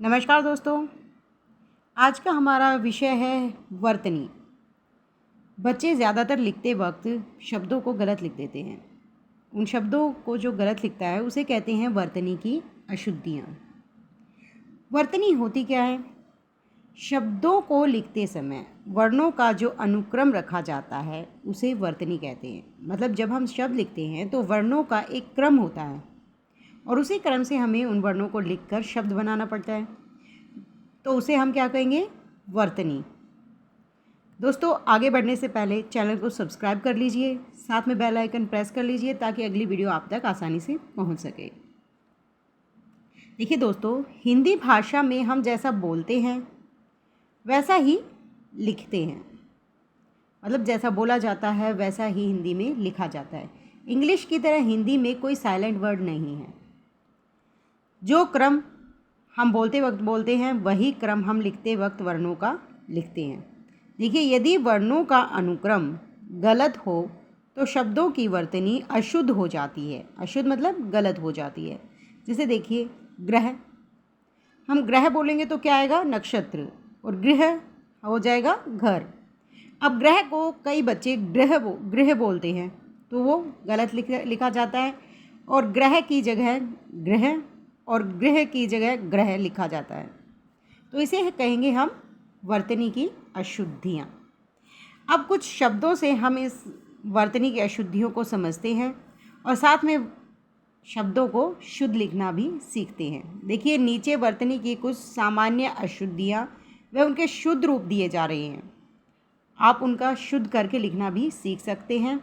नमस्कार दोस्तों। आज का हमारा विषय है वर्तनी। बच्चे ज़्यादातर लिखते वक्त शब्दों को गलत लिख देते हैं। उन शब्दों को जो गलत लिखता है उसे कहते हैं वर्तनी की अशुद्धियाँ। वर्तनी होती क्या है? शब्दों को लिखते समय वर्णों का जो अनुक्रम रखा जाता है उसे वर्तनी कहते हैं। मतलब जब हम शब्द लिखते हैं तो वर्णों का एक क्रम होता है और उसी क्रम से हमें उन वर्णों को लिखकर शब्द बनाना पड़ता है, तो उसे हम क्या कहेंगे? वर्तनी। दोस्तों, आगे बढ़ने से पहले चैनल को सब्सक्राइब कर लीजिए, साथ में बेल आइकन प्रेस कर लीजिए ताकि अगली वीडियो आप तक आसानी से पहुंच सके। देखिए दोस्तों, हिंदी भाषा में हम जैसा बोलते हैं वैसा ही लिखते हैं। मतलब जैसा बोला जाता है वैसा ही हिंदी में लिखा जाता है। इंग्लिश की तरह हिंदी में कोई साइलेंट वर्ड नहीं है। जो क्रम हम बोलते वक्त बोलते हैं वही क्रम हम लिखते वक्त वर्णों का लिखते हैं। देखिए, यदि वर्णों का अनुक्रम गलत हो तो शब्दों की वर्तनी अशुद्ध हो जाती है। अशुद्ध मतलब गलत हो जाती है। जैसे देखिए, ग्रह, हम ग्रह बोलेंगे तो क्या आएगा? नक्षत्र, और गृह हो जाएगा घर। अब ग्रह को कई बच्चे गृह बोलते हैं तो वो गलत लिखा जाता है, और ग्रह की जगह ग्रह और गृह की जगह ग्रह लिखा जाता है। तो इसे कहेंगे हम वर्तनी की अशुद्धियाँ। अब कुछ शब्दों से हम इस वर्तनी की अशुद्धियों को समझते हैं और साथ में शब्दों को शुद्ध लिखना भी सीखते हैं। देखिए, नीचे वर्तनी की कुछ सामान्य अशुद्धियाँ व उनके शुद्ध रूप दिए जा रहे हैं। आप उनका शुद्ध करके लिखना भी सीख सकते हैं।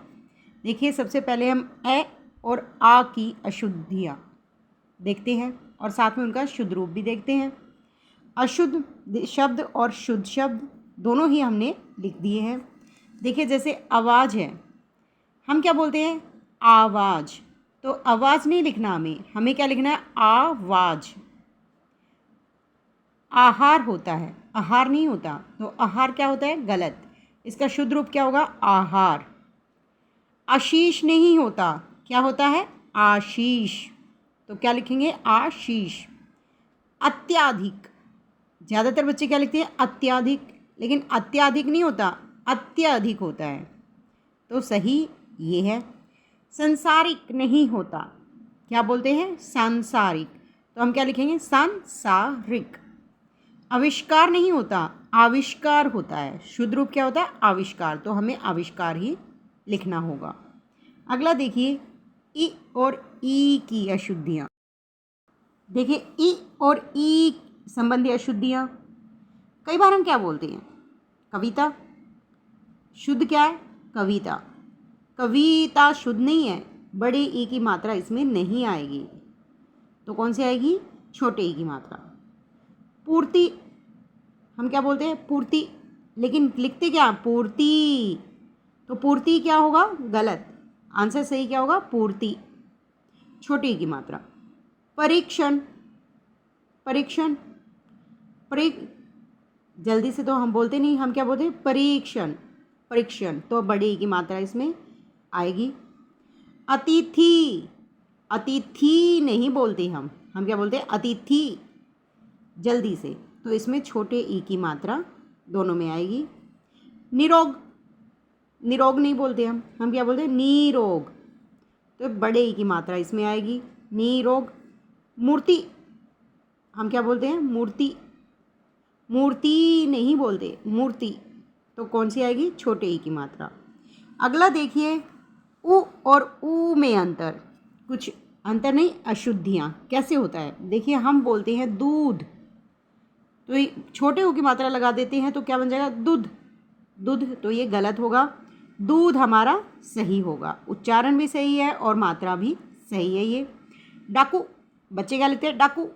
देखिए, सबसे पहले हम ए और आ की अशुद्धियाँ देखते हैं और साथ में उनका शुद्ध रूप भी देखते हैं। अशुद्ध शब्द और शुद्ध शब्द दोनों ही हमने लिख दिए हैं। देखिए, जैसे आवाज़ है, हम क्या बोलते हैं? आवाज़। तो आवाज़ नहीं लिखना हमें क्या लिखना है? आवाज़। आहार होता है, आहार नहीं होता। तो आहार क्या होता है? गलत। इसका शुद्ध रूप क्या होगा? आहार। आशीष नहीं होता, क्या होता है? आशीष। तो क्या लिखेंगे? आशीष। अत्याधिक, ज़्यादातर बच्चे क्या लिखते हैं? अत्याधिक, लेकिन अत्याधिक नहीं होता, अत्यधिक होता है। तो सही ये है। संसारिक नहीं होता, क्या बोलते हैं? सांसारिक। तो हम क्या लिखेंगे? सांसारिक। आविष्कार नहीं होता, आविष्कार होता है। शुद्ध रूप क्या होता है? आविष्कार। तो हमें आविष्कार ही लिखना होगा। अगला देखिए, ई और ई की अशुद्धियाँ। देखिए, ई और ई संबंधी अशुद्धियाँ, कई बार हम क्या बोलते हैं? कविता। शुद्ध क्या है? कविता। कविता शुद्ध नहीं है, बड़े ई की मात्रा इसमें नहीं आएगी। तो कौन सी आएगी? छोटे ई की मात्रा। पूर्ति, हम क्या बोलते हैं? पूर्ति, लेकिन लिखते क्या? पूर्ति। तो पूर्ति क्या होगा? गलत। आंसर सही क्या होगा? पूर्ति, छोटे ई की मात्रा। परीक्षण, परीक्षण, जल्दी से तो हम बोलते नहीं, हम क्या बोलते हैं? परीक्षण, परीक्षण। तो बड़े ई की मात्रा इसमें आएगी। अतिथि, अतिथि नहीं बोलते हम क्या बोलते हैं? अतिथि, जल्दी से। तो इसमें छोटे ई की मात्रा दोनों में आएगी। निरोग, निरोग नहीं बोलते हम क्या बोलते हैं? निरोग। तो बड़े ई की मात्रा इसमें आएगी, निरोग। मूर्ति, हम क्या बोलते हैं? मूर्ति। मूर्ति नहीं बोलते, मूर्ति। तो कौन सी आएगी? छोटे ई की मात्रा। अगला देखिए, उ और ऊ में अंतर। कुछ अंतर नहीं, अशुद्धियाँ। कैसे होता है? देखिए, हम बोलते हैं दूध, तो ये छोटे ऊ की मात्रा लगा देते हैं तो क्या बन जाएगा? दूध, दूध। तो ये गलत होगा। दूध हमारा सही होगा, उच्चारण भी सही है और मात्रा भी सही है। ये डाकू, बच्चे क्या लिखते हैं? डाकू,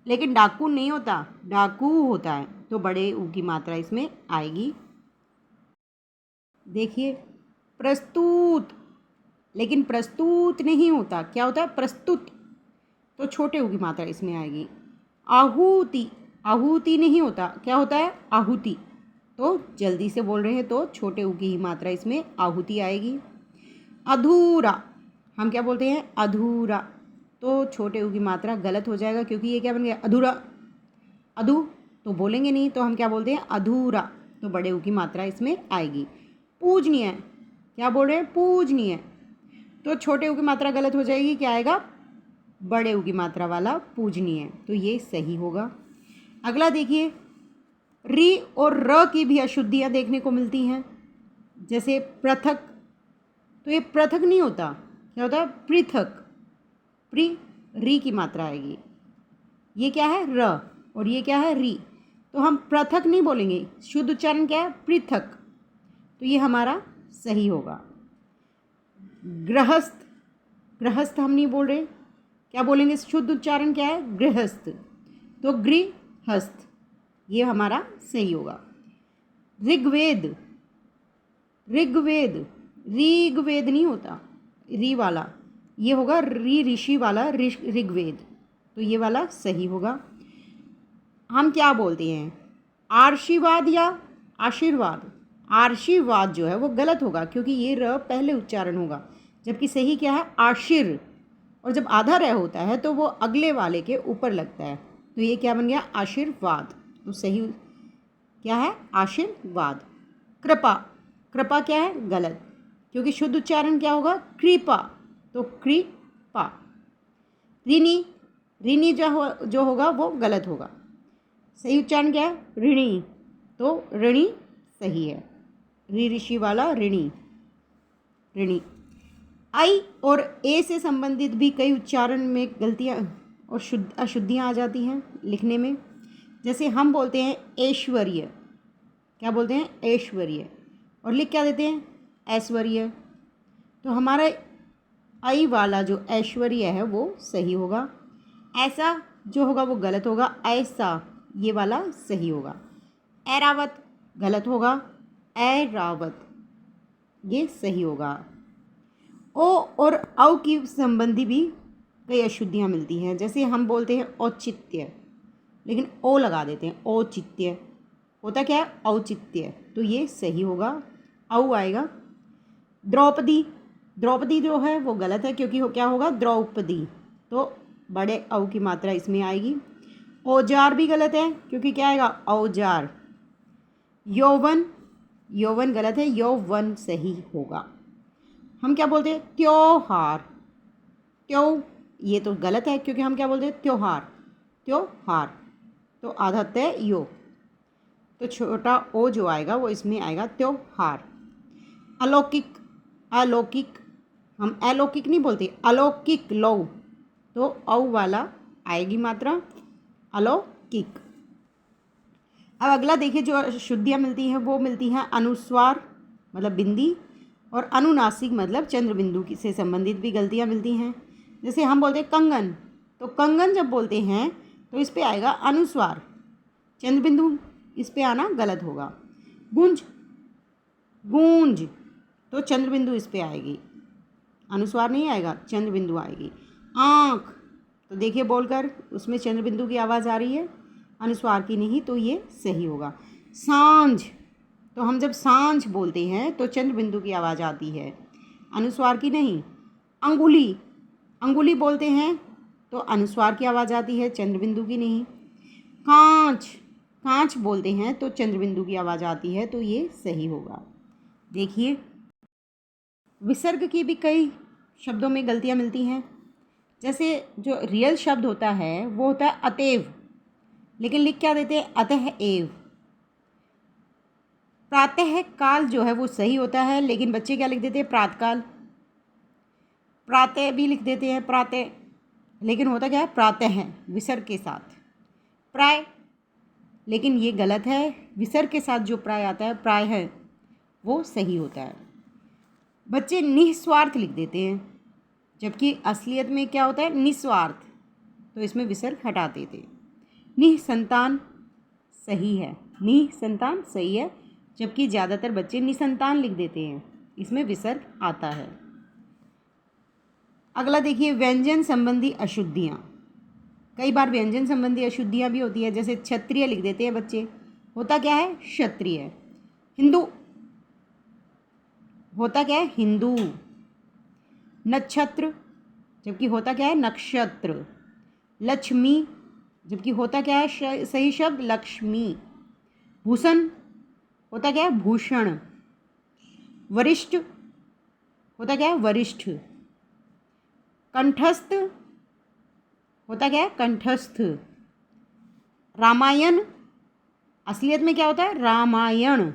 लेकिन डाकू नहीं होता, डाकू होता है। तो बड़े ऊ की मात्रा इसमें आएगी। देखिए, प्रस्तुत, लेकिन प्रस्तुत नहीं होता, क्या होता है? प्रस्तुत। तो छोटे ऊ की मात्रा इसमें आएगी। आहुति, आहुति नहीं होता, क्या होता है? आहुति। तो जल्दी से बोल रहे हैं तो छोटे ऊ की ही मात्रा इसमें आहुति आएगी। अधूरा, हम क्या बोलते हैं? अधूरा। तो छोटे ऊ की मात्रा गलत हो जाएगा क्योंकि ये क्या बन गया? अधूरा। अधु तो बोलेंगे नहीं, तो हम क्या बोलते हैं? अधूरा। तो बड़े ऊ की मात्रा इसमें आएगी। पूजनीय, क्या बोल रहे हैं? पूजनीय। तो छोटे ऊ की मात्रा गलत हो जाएगी, क्या आएगा? बड़े ऊ की मात्रा वाला पूजनीय। तो ये सही होगा। अगला देखिए, री और र की भी अशुद्धियाँ देखने को मिलती हैं। जैसे पृथक, तो ये पृथक नहीं होता, क्या होता है? पृथक। री की मात्रा आएगी। ये क्या है? र, और ये क्या है? री। तो हम पृथक नहीं बोलेंगे, शुद्ध उच्चारण क्या है? पृथक। तो ये हमारा सही होगा। गृहस्थ, गृहस्थ हम नहीं बोल रहे, क्या बोलेंगे? शुद्ध उच्चारण क्या है? गृहस्थ। तो गृहस्थ, ये हमारा सही होगा। ऋग्वेद, ऋग्वेद, ऋग्वेद नहीं होता री वाला, ये होगा री ऋषि वाला ऋग्वेद। तो ये वाला सही होगा। हम क्या बोलते हैं? आशीर्वाद या आशीर्वाद। आशीर्वाद जो है वो गलत होगा, क्योंकि ये र पहले उच्चारण होगा, जबकि सही क्या है? आशीर। और जब आधा र होता है तो वो अगले वाले के ऊपर लगता है, तो ये क्या बन गया? आशीर्वाद। तो सही क्या है? आशीर्वाद। कृपा, कृपा क्या है? गलत, क्योंकि शुद्ध उच्चारण क्या होगा? कृपा। तो कृपा। ऋणी, ऋणी जो होगा वो गलत होगा। सही उच्चारण क्या है? ऋणी। तो ऋणी सही है। ऋ ऋषि वाला ऋणी, ऋणी। आई और ए से संबंधित भी कई उच्चारण में गलतियाँ और अशुद्धियाँ आ जाती हैं लिखने में। जैसे हम बोलते हैं ऐश्वर्य, क्या बोलते हैं? ऐश्वर्य, और लिख क्या देते हैं? ऐश्वर्य। तो हमारा आई वाला जो ऐश्वर्य है वो सही होगा। ऐसा जो होगा वो गलत होगा, ऐसा ये वाला सही होगा। ऐरावत गलत होगा, ऐरावत ये सही होगा। ओ और औ की संबंधी भी कई अशुद्धियाँ मिलती हैं। जैसे हम बोलते हैं औचित्य, लेकिन ओ लगा देते हैं, औचित्य। होता क्या है? औचित्य। तो ये सही होगा, औ आएगा। द्रौपदी, द्रौपदी जो है वो गलत है, क्योंकि क्या होगा? द्रौपदी। तो बड़े औ की मात्रा इसमें आएगी। औजार भी गलत है, क्योंकि क्या आएगा? औजार। यौवन, यौवन गलत है, यौवन सही होगा। हम क्या बोलते हैं? त्योहार, ये तो गलत है, क्योंकि हम क्या बोलते हैं? त्योहार, त्योहार। तो आधा तय यो, तो छोटा ओ जो आएगा वो इसमें आएगा, त्योहार। अलौकिक, अलौकिक, हम अलौकिक नहीं बोलते, अलौकिक, लो। तो औ वाला आएगी मात्रा, अलौकिक। अब अगला देखिए, जो अशुद्धियाँ मिलती हैं वो मिलती हैं अनुस्वार मतलब बिंदी, और अनुनासिक मतलब चंद्र बिंदु से संबंधित भी गलतियाँ मिलती हैं। जैसे हम बोलते हैं कंगन, तो कंगन जब बोलते हैं तो इस पे आएगा अनुस्वार, चंद्र बिंदु इस पे आना गलत होगा। गूंज, गूंज, तो चंद्र बिंदु इस पे आएगी, अनुस्वार नहीं आएगा, चंद्र बिंदु आएगी। आँख, तो देखिए बोलकर उसमें चंद्र बिंदु की आवाज़ आ रही है, अनुस्वार की नहीं, तो ये सही होगा। सांझ, तो हम जब सांझ बोलते हैं तो चंद्र बिंदु की आवाज़ आती है, अनुस्वार की नहीं। अंगुली, अंगुली बोलते हैं तो अनुस्वार की आवाज़ आती है, चंद्र बिंदु की नहीं। कांच, कांच बोलते हैं तो चंद्र बिंदु की आवाज़ आती है, तो ये सही होगा। देखिए, विसर्ग की भी कई शब्दों में गलतियाँ मिलती हैं। जैसे जो रियल शब्द होता है वो होता है अतएव, लेकिन लिख क्या देते हैं? अतः एव। प्रातः काल जो है वो सही होता है, लेकिन बच्चे क्या लिख देते हैं? प्रातकाल। प्रातः भी लिख देते हैं, प्रातः, लेकिन होता क्या है? प्रातः है विसर्ग के साथ। प्राय, लेकिन ये गलत है, विसर्ग के साथ जो प्राय आता है, प्राय है, वो सही होता है। बच्चे निस्वार्थ लिख देते हैं, जबकि असलियत में क्या होता है? निस्वार्थ, तो इसमें विसर्ग हटा देते। निसंतान सही है, निसंतान सही है, जबकि ज़्यादातर बच्चे निसंतान लिख देते हैं, इसमें विसर्ग आता है। अगला देखिए, व्यंजन संबंधी अशुद्धियाँ। कई बार व्यंजन संबंधी अशुद्धियाँ भी होती है, जैसे क्षत्रिय लिख देते हैं बच्चे, होता क्या है? क्षत्रिय। हिंदू, होता क्या है? हिंदू। नक्षत्र, जबकि होता क्या है? नक्षत्र। लक्ष्मी, जबकि होता क्या है सही शब्द लक्ष्मी। भूषण होता क्या है भूषण। वरिष्ठ होता क्या है वरिष्ठ। कंठस्थ होता क्या है कंठस्थ। रामायण असलियत में क्या होता है रामायण।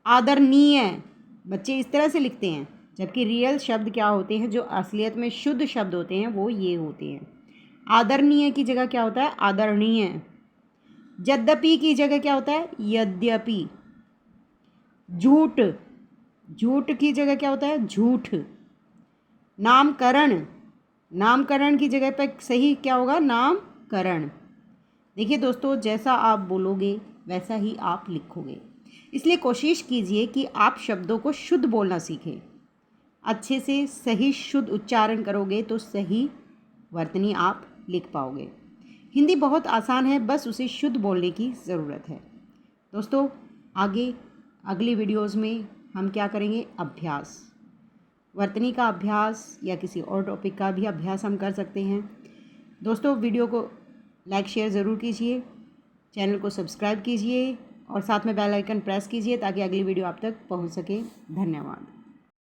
आदरणीय बच्चे इस तरह से लिखते हैं, जबकि रियल शब्द क्या होते हैं जो असलियत में शुद्ध शब्द होते हैं वो ये होते हैं। आदरणीय की जगह क्या होता है आदरणीय। यद्यपि की जगह क्या होता है यद्यपि। झूठ झूठ की जगह क्या होता है झूठ। नामकरण नामकरण की जगह पर सही क्या होगा नामकरण। देखिए दोस्तों, जैसा आप बोलोगे वैसा ही आप लिखोगे, इसलिए कोशिश कीजिए कि आप शब्दों को शुद्ध बोलना सीखें। अच्छे से सही शुद्ध उच्चारण करोगे तो सही वर्तनी आप लिख पाओगे। हिंदी बहुत आसान है, बस उसे शुद्ध बोलने की ज़रूरत है। दोस्तों, आगे अगली वीडियोज़ में हम क्या करेंगे अभ्यास, वर्तनी का अभ्यास या किसी और टॉपिक का भी अभ्यास हम कर सकते हैं। दोस्तों, वीडियो को लाइक शेयर ज़रूर कीजिए, चैनल को सब्सक्राइब कीजिए और साथ में बेल आइकन प्रेस कीजिए ताकि अगली वीडियो आप तक पहुंच सके। धन्यवाद।